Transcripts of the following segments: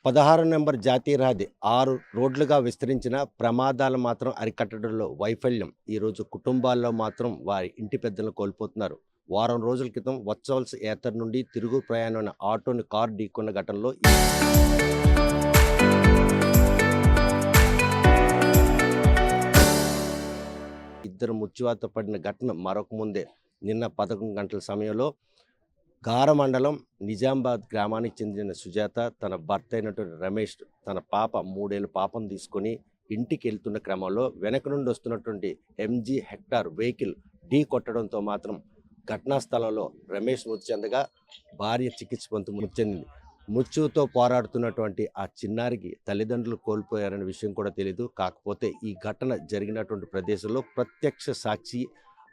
16 number జాతీయ రహదారి 6 రోడ్లుగా విస్తరించిన ప్రమాదాలు మాత్రం అరికట్టడంలో వైఫల్యం ఈరోజు కుటుంబాల్లో మాత్రం వారి ఇంటి పెద్దలను కోల్పోతున్నారు. వారం రోజుల క్రితం వత్సవల్స్ యాత్ర నుండి తిరుగు ప్రయాణమైన ఆటోని కారు ఢీకొన్న ఘటనలో ఇద్దరు మృత్యువాత పడిన ఘటన మరొక ముందే నిన్న 11 గంటల సమయంలో గార మండలం నిజామాబాద్ గ్రామానికి చెందిన సుజాత తన భర్త అయినటువంటి రమేష్ తన పాప 3 ఏళ్ల పాపను తీసుకొని ఇంటికి వెళ్తున్న క్రమంలో వెనక నుండి వస్తున్నటువంటి ఎంజీ హెక్టార్ వెహికల్ ఢీ కొట్టడంతో మాత్రం ఘటనా స్థలంలో రమేష్ మృతి చెందగా భార్య చికిత్స పొందుతూ మృతి చెందింది. మృత్యువుతో పోరాడుతున్నటువంటి ఆ చిన్నారికి తల్లిదండ్రులు కోల్పోయారనే విషయం కూడా తెలియదు. కాకపోతే ఈ ఘటన జరిగినటువంటి ప్రదేశంలో ప్రత్యక్ష సాక్షి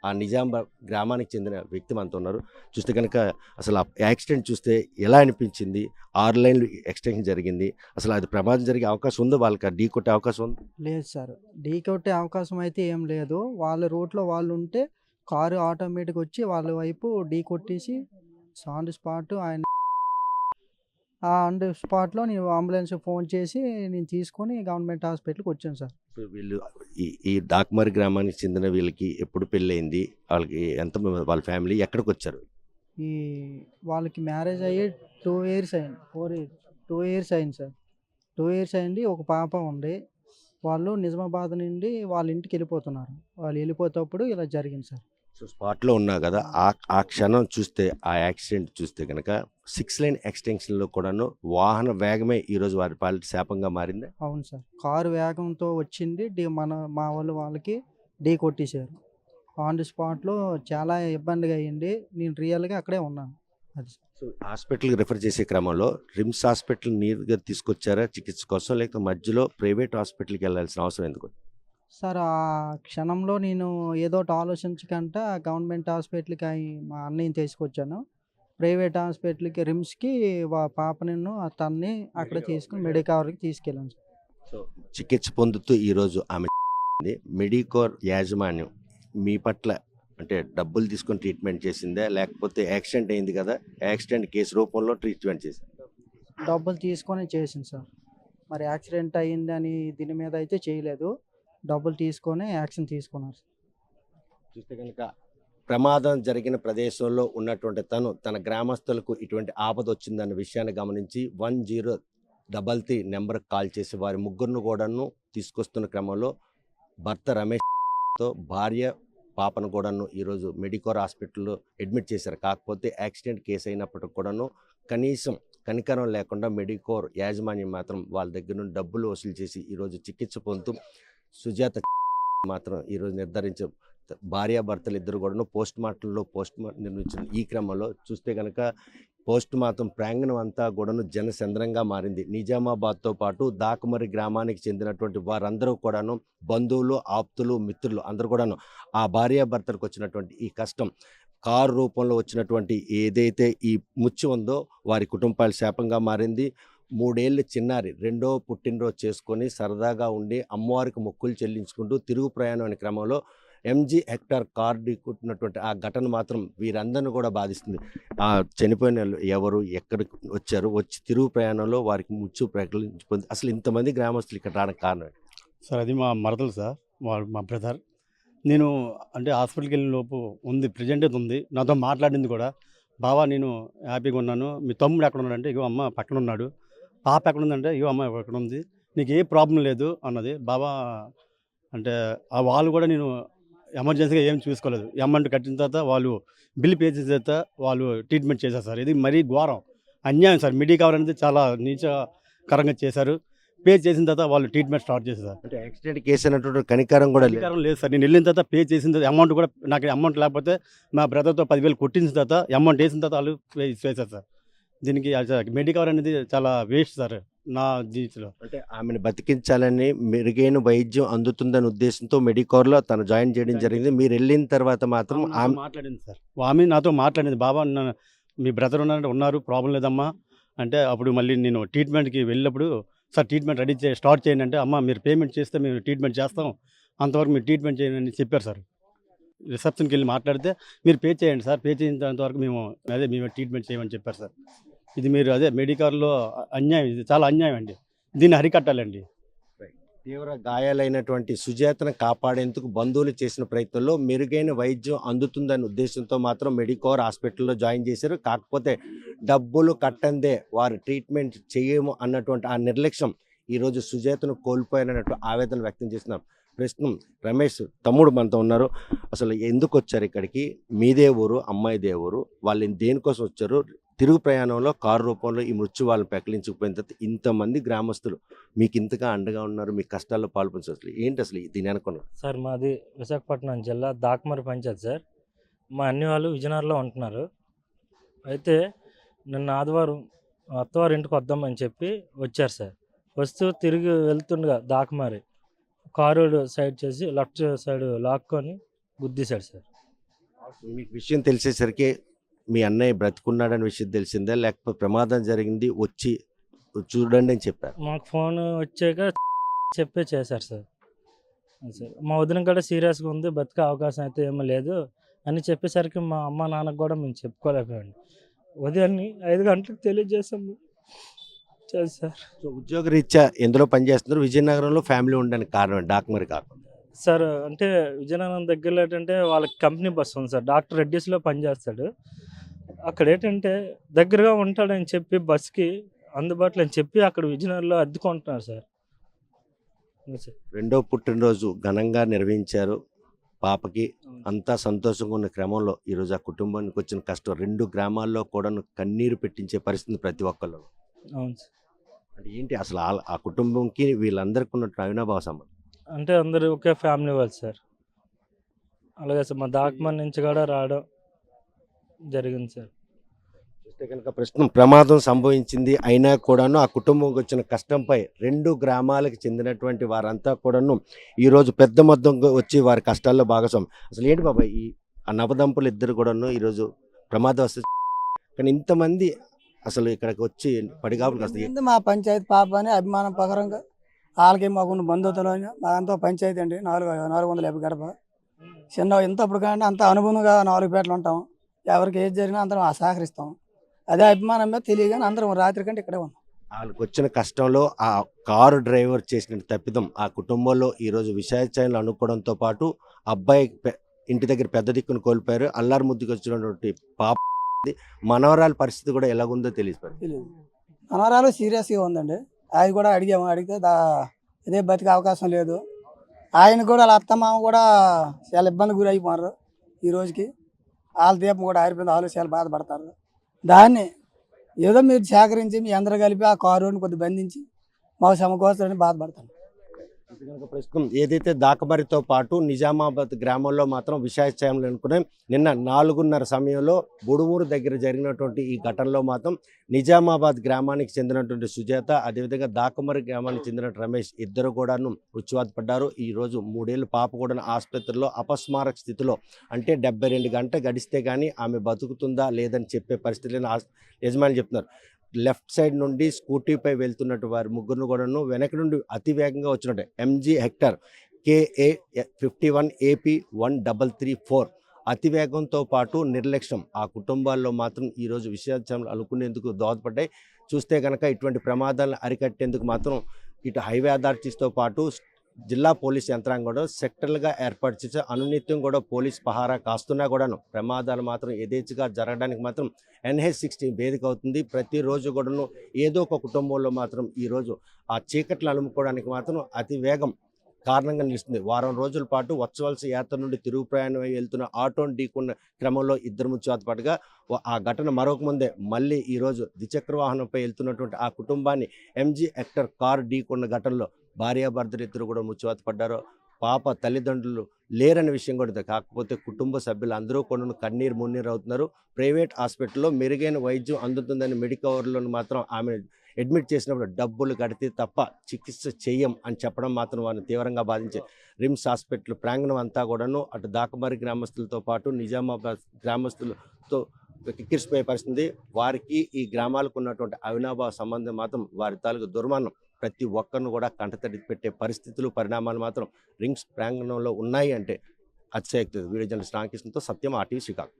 ఆ నిజామాబాద్ గ్రామానికి చెందిన వ్యక్తి మనతో ఉన్నారు. చూస్తే కనుక అసలు ఆ యాక్సిడెంట్ చూస్తే ఎలా అనిపించింది? 6 లైన్లు ఎక్స్టెన్షన్ జరిగింది. అసలు అది ప్రమాదం జరిగే అవకాశం ఉందో, వాళ్ళకి ఢీ కొట్టే అవకాశం ఉంది? లేదు సార్. ఢీ కొట్టే అవకాశం అయితే ఏం లేదు. వాళ్ళ రూట్‌లో వాళ్ళు ఉంటే కారు ఆటోమేటిక్‌గా వచ్చి వాళ్ళ వైపు ఢీ కొట్టేసి on the spot on the స్పాట్‌లో నేను అంబులెన్స్‌కి ఫోన్ చేసి నేను తీసుకొని గవర్నమెంట్ హాస్పిటల్‌కి వచ్చాను సార్. సో వీళ్ళు ఈ డాక్మరి గ్రామానికి చెందిన వీళ్ళకి ఎప్పుడు పెళ్ళయింది? వాళ్ళకి వాళ్ళ ఫ్యామిలీ ఎక్కడికి వచ్చారు? ఈ వాళ్ళకి మ్యారేజ్ అయ్యి 2 ఇయర్స్ అయింది. 2 ఇయర్స్ అయింది సార్. 2 ఇయర్స్ అయింది. ఒక పాప ఉంది. వాళ్ళు నిజామాబాద్ నుండి వాళ్ళ ఇంటికి వెళ్ళిపోతున్నారు. వాళ్ళు వెళ్ళిపోయేటప్పుడు ఇలా జరిగింది సార్. సో స్పాట్లో ఉన్నా కదా, ఆ క్షణం చూస్తే, ఆ యాక్సిడెంట్ చూస్తే కనుక 6 లైన్ ఎక్స్టెన్షన్లో కూడాను వాహన వేగమే ఈరోజు వారి పాలిట శాపంగా మారింది. అవును సార్. కారు వేగంతో వచ్చింది. మా వాళ్ళకి ఢీ కొట్టేశారు. ఆన్ ది స్పాట్‌లో చాలా ఇబ్బందిగా అయింది. నేను రియల్‌గా అక్కడే ఉన్నాను. అది సార్. సో హాస్పిటల్కి రిఫర్ చేసే క్రమంలో రిమ్స్ హాస్పిటల్ నేరుగా తీసుకొచ్చారా చికిత్స కోసం, లేకపోతే మధ్యలో ప్రైవేట్ హాస్పిటల్కి వెళ్ళాల్సిన అవసరం ఎందుకు? సార్ ఆ క్షణంలో నేను ఏదోటి ఆలోచించకుండా గవర్నమెంట్ హాస్పిటల్‌కి మా అన్నయ్యని తీసుకొచ్చాను. ప్రైవేట్ హాస్పిటల్‌కి రిమ్స్‌కి పాపనిను తన్ని అక్కడ తీసుకొని మెడికవర్‌కి తీసుకెళ్ళాను సార్. సో చికిత్స పొందుతూ ఈరోజు ఆమె మెడికోర్ యాజమాన్యం మీ పట్ల అంటే డబ్బులు తీసుకొని ట్రీట్మెంట్ చేసిందా, లేకపోతే యాక్సిడెంట్ అయింది కదా, యాక్సిడెంట్ కేసు రూపంలో ట్రీట్మెంట్ చేసింది? డబ్బులు తీసుకొని చేసింది సార్. మరి యాక్సిడెంట్ అయిందని దీని మీద అయితే చేయలేదు. డబ్బులు తీసుకొని యాక్షన్ తీసుకున్నారు. చూస్తే కనుక ప్రమాదం జరిగిన ప్రదేశంలో ఉన్నటువంటి తన గ్రామస్తులకు ఇటువంటి ఆపద వచ్చిందన్న విషయాన్ని గమనించి 1033 నెంబర్కి కాల్ చేసి వారి ముగ్గురును కూడాను తీసుకొస్తున్న క్రమంలో భర్త రమేష్తో భార్య పాపను కూడాను ఈరోజు మెడికోర్ హాస్పిటల్లో అడ్మిట్ చేశారు. కాకపోతే యాక్సిడెంట్ కేసు అయినప్పటికి కూడాను కనీసం కనికరం లేకుండా మెడికోర్ యాజమాన్యం మాత్రం వాళ్ళ దగ్గర నుండి డబ్బులు వసూలు చేసి ఈరోజు చికిత్స పొందుతూ సుజాత మాత్రం ఈరోజు నిర్ధారించే భార్యాభర్తలు ఇద్దరు కూడాను పోస్ట్ మార్టం నిర్మించిన ఈ క్రమంలో చూస్తే కనుక పోస్ట్ మార్టం ప్రాంగణం అంతా కూడాను జనసంద్రంగా మారింది. నిజామాబాద్తో పాటు దాకమరి గ్రామానికి చెందినటువంటి వారందరూ కూడాను బంధువులు, ఆప్తులు, మిత్రులు అందరూ కూడాను ఆ భార్యాభర్తలకు వచ్చినటువంటి ఈ కష్టం కారు రూపంలో వచ్చినటువంటి ఏదైతే ఈ ముచ్చు ఉందో వారి కుటుంబాల శాపంగా మారింది. 3 ఏళ్ళ చిన్నారి రెండో పుట్టినరోజు చేసుకొని సరదాగా ఉండి అమ్మవారికి మొక్కులు చెల్లించుకుంటూ తిరుగు ప్రయాణం అనే క్రమంలో ఎంజీ హెక్టార్ కార్ ఢీకొట్టినటువంటి ఆ ఘటన మాత్రం వీరందరిని కూడా బాధిస్తుంది. ఆ చనిపోయిన ఎవరు, ఎక్కడికి వచ్చారు, వచ్చి తిరుగు ప్రయాణంలో వారికి ముచ్చు ప్రకటించుకుంది. అసలు ఇంతమంది గ్రామస్తులు ఇక్కడ రావడానికి కారణం? సార్ అది మా మరదలు సార్, వాడు మా బ్రదర్. నేను అంటే హాస్పిటల్కి వెళ్ళిన లోపు ఉంది, ప్రజెంట్ అయితే ఉంది, నాతో మాట్లాడింది కూడా. బావా నేను హ్యాపీగా ఉన్నాను, మీ తమ్ముడు ఎక్కడ ఉన్నాడంటే ఇగో అమ్మ పక్కన ఉన్నాడు, పాప ఎక్కడ ఉందంటే ఇగో అమ్మ ఎక్కడ ఉంది, నీకు ఏ ప్రాబ్లం లేదు అన్నది. బాబా అంటే ఆ వాళ్ళు కూడా నేను ఎమర్జెన్సీగా ఏం చూసుకోలేదు. అమౌంట్ కట్టిన తర్వాత వాళ్ళు బిల్ పే చేసిన తర్వాత వాళ్ళు ట్రీట్మెంట్ చేశారు సార్. ఇది మరీ ఘోరం, అన్యాయం సార్. మెడికవర్ అనేది చాలా నీచకరంగా చేశారు. పే చేసిన తర్వాత వాళ్ళు ట్రీట్మెంట్ స్టార్ట్ చేశారు సార్. అంటే యాక్సిడెంట్ కేసు అన్నటువంటి కనికరం కూడా లేదు సార్. నేను వెళ్ళిన తర్వాత పే చేసిన తర్వాత అమౌంట్ కూడా నాకు అమౌంట్ లేకపోతే మా బ్రదర్తో 10,000 కొట్టించిన తర్వాత అమౌంట్ వేసిన తర్వాత వాళ్ళు చేశారు సార్. దీనికి మెడికవర్ అనేది చాలా వేస్ట్ సార్ నా జీవితంలో. అంటే ఆమెను బతికించాలని మెరుగైన వైద్యం అందుతుందనే ఉద్దేశంతో మెడికోర్లో తను జాయిన్ చేయడం జరిగింది. మీరు వెళ్ళిన తర్వాత మాత్రం ఆమె మాట్లాడింది సార్. ఆమె నాతో మాట్లాడింది, బాబా మీ బ్రదర్ ఉన్నారు ప్రాబ్లం లేదమ్మా అంటే. అప్పుడు మళ్ళీ నేను ట్రీట్మెంట్కి వెళ్ళినప్పుడు సార్ ట్రీట్మెంట్ రెడీ స్టార్ట్ చేయండి అంటే, అమ్మ మీరు పేమెంట్ చేస్తే మేము ట్రీట్మెంట్ చేస్తాం, అంతవరకు మీరు ట్రీట్మెంట్ చేయండి అని చెప్పారు సార్. రిసెప్షన్కి వెళ్ళి మాట్లాడితే మీరు పే చేయండి సార్, పే చేసినంత వరకు మేము ట్రీట్మెంట్ చేయమని చెప్పారు సార్. ఇది మీరు అదే మెడికల్లో అన్యాయం, ఇది చాలా అన్యాయం అండి. దీన్ని అరికట్టాలండి. తీవ్ర గాయాలైనటువంటి సుజాతను కాపాడేందుకు బంధువులు చేసిన ప్రయత్నంలో మెరుగైన వైద్యం అందుతుందనే ఉద్దేశంతో మాత్రం మెడికోర్ హాస్పిటల్లో జాయిన్ చేశారు. కాకపోతే డబ్బులు కట్టందే వారు ట్రీట్మెంట్ చేయము అన్నటువంటి ఆ నిర్లక్ష్యం ఈరోజు సుజాతను కోల్పోయారన్నట్టు ఆవేదన వ్యక్తం చేస్తున్నారు. ప్రస్తుతం రమేష్ తమ్ముడు మనతో ఉన్నారు. అసలు ఎందుకు వచ్చారు ఇక్కడికి? మీదే ఊరు, అమ్మాయిదే ఊరు, వాళ్ళు దేనికోసం వచ్చారు? తిరుగు ప్రయాణంలో కారు రూపంలో ఈ మృత్యు వాళ్ళని పెకలించుకుపోయిన తర్వాత ఇంతమంది గ్రామస్తులు మీకు ఇంతగా అండగా ఉన్నారు, మీ కష్టాల్లో పాల్పంచారు. అసలు ఏంటి అసలు దీని అనుకున్నారు? సార్ మాది విశాఖపట్నం జిల్లా దాకమరి పంచాయత్ సార్. మా అన్ని వాళ్ళు విజయనగరంలో ఉంటున్నారు. అయితే నిన్న ఆదివారం అత్తవారి ఇంటికి వద్దామని చెప్పి వచ్చారు సార్. వస్తూ తిరిగి వెళ్తుండగా దాకమరి కారు సైడ్ చేసి లెఫ్ట్ సైడ్ లాక్కొని గుద్దేశాడు సార్. మీకు విషయం తెలిసేసరికి మీ అన్నయ్య బ్రతుకున్నాడని విషయం తెలిసిందా, లేకపోతే ప్రమాదం జరిగింది వచ్చి చూడండి అని చెప్పారు? మాకు ఫోన్ వచ్చాక చెప్పే చేశారు సార్. సార్ మా వదిన కూడా సీరియస్గా ఉంది, బతికే అవకాశం అయితే ఏమీ లేదు అని చెప్పేసరికి మా అమ్మ నాన్నకు కూడా మేము చెప్పుకోలేకపోయాం. ఉదయాన్ని 5 గంటలకు తెలియజేసాము సార్. సో ఉద్యోగరీత్యా ఎందులో పనిచేస్తున్నారు? విజయనగరంలో ఫ్యామిలీ ఉండడానికి కారణం డాక్మరి కాకుండా సార్ అంటే విజయనగరం దగ్గరలో ఏంటంటే వాళ్ళకి కంపెనీ బస్సు ఉంది సార్. డాక్టర్ రెడ్డిస్లో పనిచేస్తాడు. అక్కడ ఏంటంటే దగ్గరగా ఉంటాడని చెప్పి బస్కి అందుబాటులో అని చెప్పి అక్కడ విజయనగరంలో అద్దెకుంటున్నారు సార్. రెండో పుట్టినరోజు ఘనంగా నిర్వహించారు పాపకి. అంతా సంతోషంగా ఉన్న క్రమంలో ఈరోజు ఆ కుటుంబానికి వచ్చిన కష్టం 2 గ్రామాల్లో కూడా కన్నీరు పెట్టించే పరిస్థితి ప్రతి ఒక్కళ్ళు. అవును సార్. అంటే ఏంటి అసలు ఆ కుటుంబంకి వీళ్ళందరికీ ఉన్నట్టు అవినాభావ సంబంధం? అంటే అందరూ ఒకే ఫ్యామిలీ వాళ్ళు సార్. అలాగే సార్ మా దాకమన్ నుంచి కూడా రావడం జరిగింది సార్. చూస్తే కనుక ప్రస్తుతం ప్రమాదం సంభవించింది అయినా కూడాను ఆ కుటుంబంకి వచ్చిన కష్టంపై 2 గ్రామాలకు చెందినటువంటి వారంతా కూడాను ఈరోజు పెద్ద మొత్తంగా వచ్చి వారి కష్టాల్లో భాగస్వామి. అసలు ఏంటి బాబాయ్ ఆ నవదంపులు ఇద్దరు కూడాను ఈరోజు ప్రమాదవస్థ, కానీ ఇంతమంది అసలు ఇక్కడికి వచ్చి పడిగాపులు కాస్త మా పంచాయతీ పాప అని అభిమానం ప్రకారంగా వాళ్ళకి మాకున్న బంధువులు మాకంతా పంచాయతీ అండి 450 గడప చిన్న ఇంతప్పుడు కానీ అంత అనుభవంగా 4 పేటలు ఉంటాం. ఎవరికి ఏది జరిగినా అందరం సహకరిస్తాం. అదే అభిమానం మీద తెలియగానే అందరం రాత్రి కంటే ఇక్కడే ఉన్నాం. వాళ్ళకి వచ్చిన కష్టంలో ఆ కారు డ్రైవర్ చేసిన తప్పిదం ఆ కుటుంబంలో ఈరోజు విషాచాయాలు అనుకోవడంతో పాటు అబ్బాయి ఇంటి దగ్గర పెద్ద దిక్కును కోల్పోయారు. అల్లారు ముద్దుకు వచ్చినటువంటి పాప మనవరాల పరిస్థితి కూడా ఎలాగుందో తెలియదు. మనవరాలు సీరియస్గా ఉందండి. అది కూడా అడిగితే ఇదే బతికే అవకాశం లేదు. ఆయన కూడా వాళ్ళ అత్తమామ కూడా చాలా ఇబ్బంది గురి అయిపోయారు. ఈ రోజుకి వాళ్ళ దీపం కూడా ఆరిపోయింది. వాళ్ళు చాలా బాధపడతారు. దాన్ని ఏదో మీరు సేకరించి మీ అందరూ కలిపి ఆ కారుని కొద్దిగా బంధించి మాకు సమకూర్చాలని బాధపడతాను. ప్రస్తుతం ఏదైతే దాకమరితో పాటు నిజామాబాద్ గ్రామంలో మాత్రం విషాచాయాలు అనుకున్నాం. నిన్న 4:30 సమయంలో బుడుమూరు దగ్గర జరిగినటువంటి ఈ ఘటనలో మాత్రం నిజామాబాద్ గ్రామానికి చెందినటువంటి సుజాత, అదేవిధంగా దాకమరి గ్రామానికి చెందిన రమేష్ ఇద్దరు కూడాను మృత్యువాత పడ్డారు. ఈరోజు 3 ఏళ్ళ పాప కూడా ఆసుపత్రిలో అపస్మారక స్థితిలో, అంటే 72 గంటలు గడిస్తే కానీ ఆమె బతుకుతుందా లేదని చెప్పే పరిస్థితులను యజమాని చెప్తున్నారు. లెఫ్ట్ సైడ్ నుండి స్కూటీపై వెళ్తున్నట్టు వారి ముగ్గురు కూడాను వెనక నుండి అతి వేగంగా వచ్చినట్టు MG హెక్టర్ KA 51 AP 1334 అతి వేగంతో పాటు నిర్లక్ష్యం ఆ కుటుంబాల్లో మాత్రం ఈరోజు విషయాలు అనుకునేందుకు దోహదపడ్డాయి. చూస్తే కనుక ఇటువంటి ప్రమాదాలను అరికట్టేందుకు మాత్రం ఇటు హైవే అథారిటీస్తో పాటు జిల్లా పోలీస్ యంత్రాంగం కూడా సెక్టర్లుగా ఏర్పాటు చేసి అనునిత్యం కూడా పోలీస్ పహారా కాస్తున్నా కూడాను ప్రమాదాలు మాత్రం యథేచ్ఛగా జరగడానికి మాత్రం NH-16 వేదిక అవుతుంది. ప్రతిరోజు కూడాను ఏదో ఒక కుటుంబంలో మాత్రం ఈరోజు ఆ చీకట్లు అలుముకోవడానికి మాత్రం అతి వేగం కారణంగా నిలుస్తుంది. వారం రోజుల పాటు వచ్చవలస యాత్ర నుండి తిరుగు ప్రయాణం వెళ్తున్న ఆటోను ఢీకున్న క్రమంలో ఇద్దరు మృత్యువాత పాటుగా ఆ ఘటన మరొక ముందే మళ్ళీ ఈరోజు ద్విచక్ర వాహనంపై వెళ్తున్నటువంటి ఆ కుటుంబాన్ని MG హెక్టర్ కారు ఢీకున్న ఘటనలో భార్యాభర్తలు ఇద్దరు కూడా మృత్యువాత పడ్డారు. పాప తల్లిదండ్రులు లేరనే విషయం కూడా, కాకపోతే కుటుంబ సభ్యులు అందరూ కూడా కన్నీరు మున్నీరు అవుతున్నారు. ప్రైవేట్ హాస్పిటల్లో మెరుగైన వైద్యం అందుతుందని మెడికవర్లను మాత్రం ఆమె అడ్మిట్ చేసినప్పుడు డబ్బులు కడితే తప్ప చికిత్స చేయం అని చెప్పడం మాత్రం వారిని తీవ్రంగా బాధించే రిమ్స్ హాస్పిటల్ ప్రాంగణం అంతా కూడాను అటు దాకమరి గ్రామస్తులతో పాటు నిజామాబాద్ గ్రామస్తులతో కిక్కిరిసిపోయే పరిస్థితి. వారికి ఈ గ్రామాలకు ఉన్నటువంటి అవినాభావ సంబంధం మాత్రం వారి తాలూకు దుర్మానం ప్రతి ఒక్కరిని కూడా కంటతడి పెట్టే పరిస్థితులు పరిణామాలు మాత్రం రింగ్స్ ప్రాంగణంలో ఉన్నాయి అంటే అతిశయోక్తి. వీడియో జర్నలిస్ట్ రామకృష్ణతో సత్యం, RTV శ్రీకాకుళం.